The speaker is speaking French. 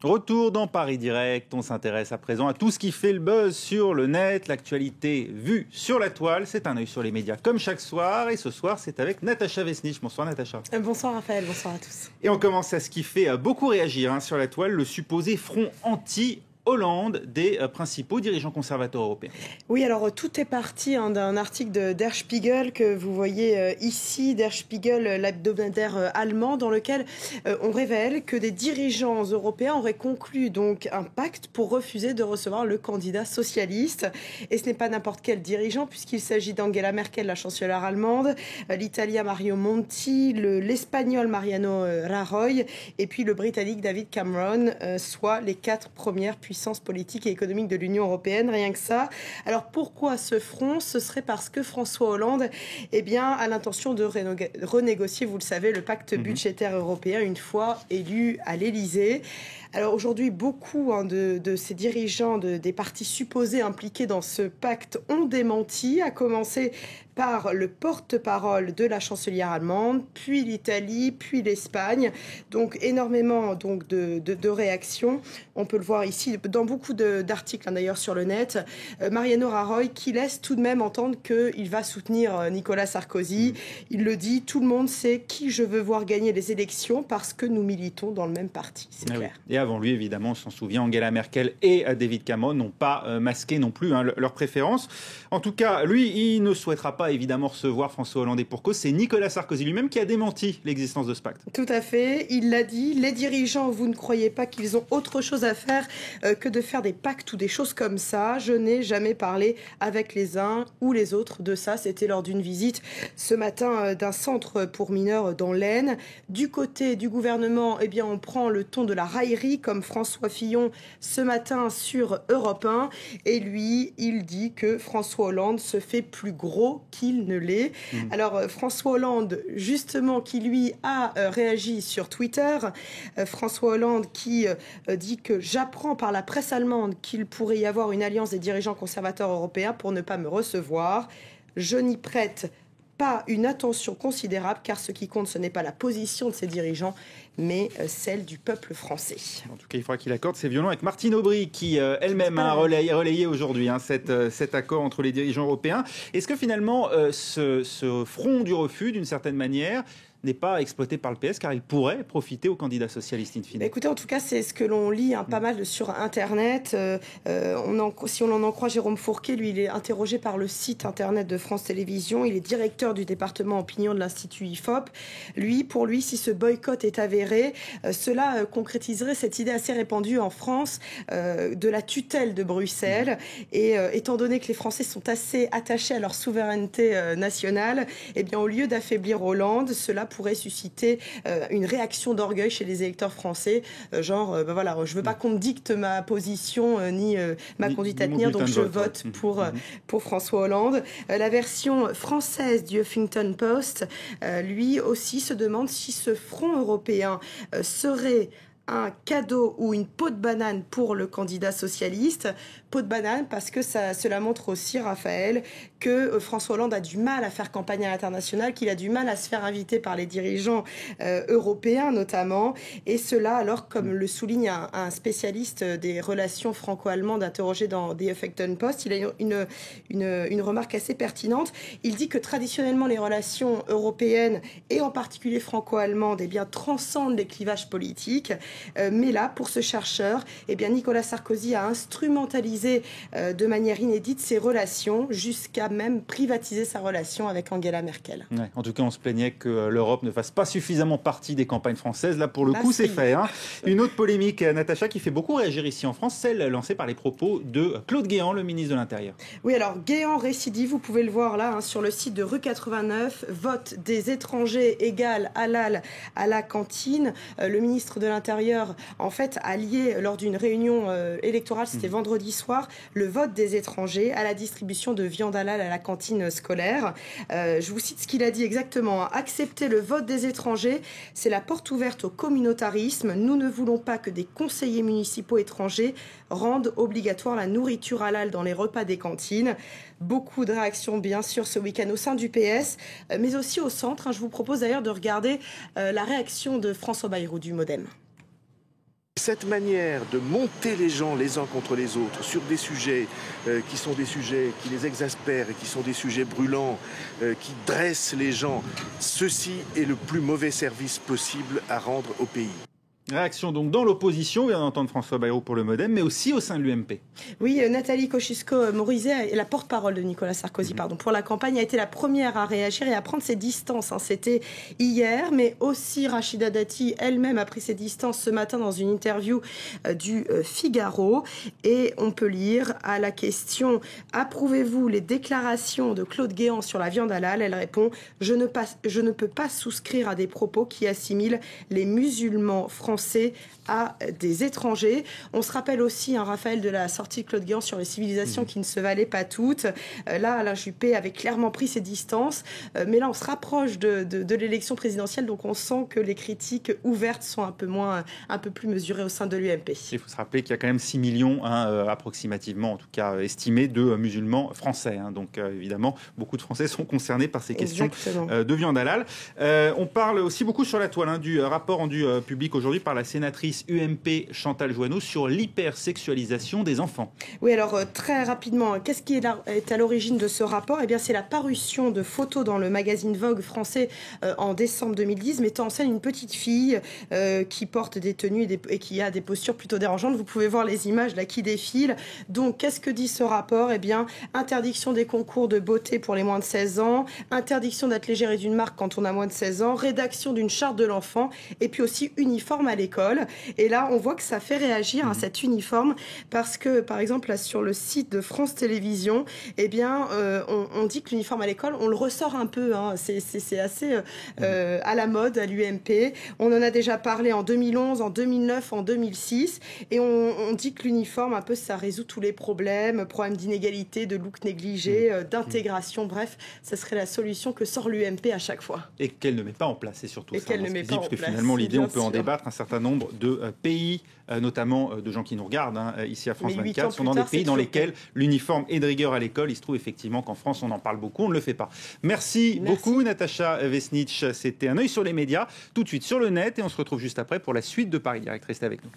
Retour dans Paris Direct, on s'intéresse à présent à tout ce qui fait le buzz sur le net, l'actualité vue sur la toile, c'est un œil sur les médias comme chaque soir et ce soir c'est avec Natacha Vesnich. Bonsoir Natacha. Bonsoir Raphaël, bonsoir à tous. Et on commence à ce qui fait beaucoup réagir sur la toile, le supposé front anti-Hollande des principaux dirigeants conservateurs européens. Oui, alors tout est parti d'un article de Der Spiegel que vous voyez ici, Der Spiegel, l'hebdomadaire allemand, dans lequel on révèle que des dirigeants européens auraient conclu donc un pacte pour refuser de recevoir le candidat socialiste. Et ce n'est pas n'importe quel dirigeant, puisqu'il s'agit d'Angela Merkel, la chancelière allemande, l'Italien Mario Monti, l'Espagnol Mariano Rajoy, et puis le Britannique David Cameron, soit les 4 premières puissances politique et économique de l'Union européenne, rien que ça. Alors pourquoi ce front? Ce serait parce que François Hollande a l'intention de renégocier, vous le savez, le pacte budgétaire européen une fois élu à l'Élysée. Alors aujourd'hui, beaucoup de ces dirigeants des partis supposés impliqués dans ce pacte ont démenti, à commencer par le porte-parole de la chancelière allemande, puis l'Italie, puis l'Espagne. Donc énormément de réactions. On peut le voir ici dans beaucoup d'articles d'ailleurs sur le net. Mariano Rajoy qui laisse tout de même entendre qu'il va soutenir Nicolas Sarkozy. Il le dit, tout le monde sait qui je veux voir gagner les élections parce que nous militons dans le même parti. C'est clair. Oui. Et avant lui, évidemment, on s'en souvient, Angela Merkel et David Cameron n'ont pas masqué non plus leurs préférences. En tout cas, lui, il ne souhaitera pas évidemment recevoir François Hollande et pour cause. C'est Nicolas Sarkozy lui-même qui a démenti l'existence de ce pacte. Tout à fait. Il l'a dit. Les dirigeants, vous ne croyez pas qu'ils ont autre chose à faire que de faire des pactes ou des choses comme ça. Je n'ai jamais parlé avec les uns ou les autres de ça. C'était lors d'une visite ce matin d'un centre pour mineurs dans l'Aisne. Du côté du gouvernement, on prend le ton de la raillerie comme François Fillon ce matin sur Europe 1. Et lui, il dit que François Hollande se fait plus gros qu'il ne l'est. Alors François Hollande, justement, qui lui a réagi sur Twitter. François Hollande qui dit que j'apprends par la presse allemande qu'il pourrait y avoir une alliance des dirigeants conservateurs européens pour ne pas me recevoir. Je n'y prête pas une attention considérable car ce qui compte ce n'est pas la position de ces dirigeants mais celle du peuple français. En tout cas, il faudra qu'il accorde ses violons avec Martine Aubry qui elle-même a relayé aujourd'hui cet accord entre les dirigeants européens. Est-ce que finalement ce front du refus d'une certaine manière n'est pas exploité par le PS car il pourrait profiter aux candidats socialistes in fine? Écoutez, en tout cas, c'est ce que l'on lit pas mal sur Internet. Si on en croit Jérôme Fourquet, lui, il est interrogé par le site Internet de France Télévisions. Il est directeur du département opinion de l'Institut IFOP. Pour lui, si ce boycott est avéré, cela concrétiserait cette idée assez répandue en France de la tutelle de Bruxelles. Et étant donné que les Français sont assez attachés à leur souveraineté nationale, au lieu d'affaiblir Hollande, cela pourrait susciter une réaction d'orgueil chez les électeurs français, je veux pas qu'on me dicte ma position ni ma conduite à tenir, donc je vote pour François Hollande. La version française du Huffington Post, lui aussi se demande si ce front européen serait un cadeau ou une peau de banane pour le candidat socialiste. Peau de banane parce que cela montre aussi, Raphaël, que François Hollande a du mal à faire campagne à l'international, qu'il a du mal à se faire inviter par les dirigeants européens notamment. Et cela alors, comme le souligne un spécialiste des relations franco-allemandes interrogé dans The Huffington Post, il a une remarque assez pertinente. Il dit que traditionnellement les relations européennes et en particulier franco-allemandes transcendent les clivages politiques. Mais là, pour ce chercheur, Nicolas Sarkozy a instrumentalisé de manière inédite ses relations jusqu'à même privatiser sa relation avec Angela Merkel. Ouais, en tout cas, on se plaignait que l'Europe ne fasse pas suffisamment partie des campagnes françaises. Là, pour le coup, c'est fait. Une autre polémique, Natacha, qui fait beaucoup réagir ici en France, celle lancée par les propos de Claude Guéant, le ministre de l'Intérieur. Oui, alors Guéant récidive, vous pouvez le voir là sur le site de Rue 89, vote des étrangers égale halal à la cantine. Le ministre de l'Intérieur, en fait, a lié lors d'une réunion électorale, c'était vendredi soir, le vote des étrangers à la distribution de viande halal à la cantine scolaire. Je vous cite ce qu'il a dit exactement. Accepter le vote des étrangers, c'est la porte ouverte au communautarisme. Nous ne voulons pas que des conseillers municipaux étrangers rendent obligatoire la nourriture halal dans les repas des cantines. Beaucoup de réactions, bien sûr, ce week-end au sein du PS, mais aussi au centre. Je vous propose d'ailleurs de regarder la réaction de François Bayrou du Modem. cette manière de monter les gens les uns contre les autres sur des sujets qui sont des sujets qui les exaspèrent et qui sont des sujets brûlants, qui dressent les gens, ceci est le plus mauvais service possible à rendre au pays. Réaction donc dans l'opposition, on vient d'entendre François Bayrou pour le MoDem, mais aussi au sein de l'UMP. Oui, Nathalie Kosciusko-Morizet, la porte-parole de Nicolas Sarkozy, pour la campagne, a été la première à réagir et à prendre ses distances. C'était hier, mais aussi Rachida Dati elle-même a pris ses distances ce matin dans une interview du Figaro. Et on peut lire à la question « Approuvez-vous les déclarations de Claude Guéant sur la viande halal ?» Elle répond « Je ne peux pas souscrire à des propos qui assimilent les musulmans français à des étrangers. » On se rappelle aussi, Raphaël, de la sortie de Claude Guéant sur les civilisations qui ne se valaient pas toutes. Là, Alain Juppé avait clairement pris ses distances. Mais là, on se rapproche de l'élection présidentielle, donc on sent que les critiques ouvertes sont un peu plus mesurées au sein de l'UMP. Il faut se rappeler qu'il y a quand même 6 millions, approximativement, en tout cas estimés, de musulmans français. Donc évidemment, beaucoup de Français sont concernés par ces questions de viande halal. On parle aussi beaucoup sur la toile du rapport rendu public aujourd'hui par la sénatrice UMP Chantal Jouanneau sur l'hypersexualisation des enfants. Oui, alors très rapidement, qu'est-ce qui est à l'origine de ce rapport ? Eh bien, c'est la parution de photos dans le magazine Vogue français en décembre 2010, mettant en scène une petite fille qui porte des tenues et qui a des postures plutôt dérangeantes. Vous pouvez voir les images là qui défilent. Donc, qu'est-ce que dit ce rapport ? Eh bien, interdiction des concours de beauté pour les moins de 16 ans, interdiction d'être légéré d'une marque quand on a moins de 16 ans, rédaction d'une charte de l'enfant, et puis aussi uniforme à l'école. Et là, on voit que ça fait réagir cet uniforme parce que, par exemple, là, sur le site de France Télévisions, eh bien, on dit que l'uniforme à l'école, on le ressort un peu. C'est assez à la mode à l'UMP. On en a déjà parlé en 2011, en 2009, en 2006. Et on dit que l'uniforme, un peu, ça résout tous les problèmes d'inégalité, de look négligé, d'intégration. Bref, ça serait la solution que sort l'UMP à chaque fois. Et qu'elle ne met pas en place, c'est surtout ça. Parce que finalement, l'idée, on peut en débattre. Un certain nombre de pays, notamment de gens qui nous regardent ici à France 24, sont dans des pays dans lesquels l'uniforme est de rigueur à l'école. Il se trouve effectivement qu'en France, on en parle beaucoup, on ne le fait pas. Merci beaucoup, Natacha Vesnitch. C'était un œil sur les médias, tout de suite sur le net, et on se retrouve juste après pour la suite de Paris Direct. Restez avec nous.